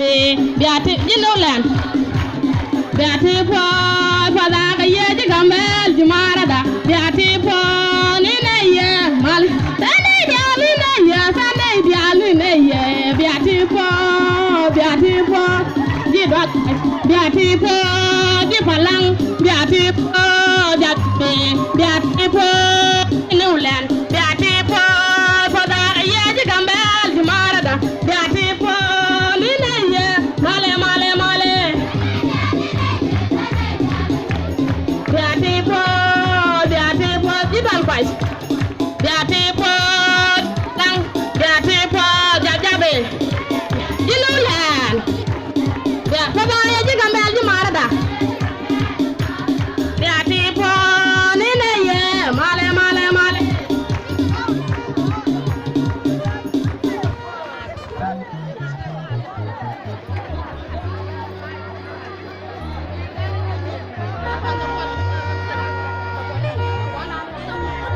be biati jinolan biati po pada kaya jigambel jumarada biati po ni ne ye mal tane dialu ne ye sane dialu ne ye biati po jidot biati po di palang biati po jatbe biati po inulan biati po pada kaya jigambel jumarada biati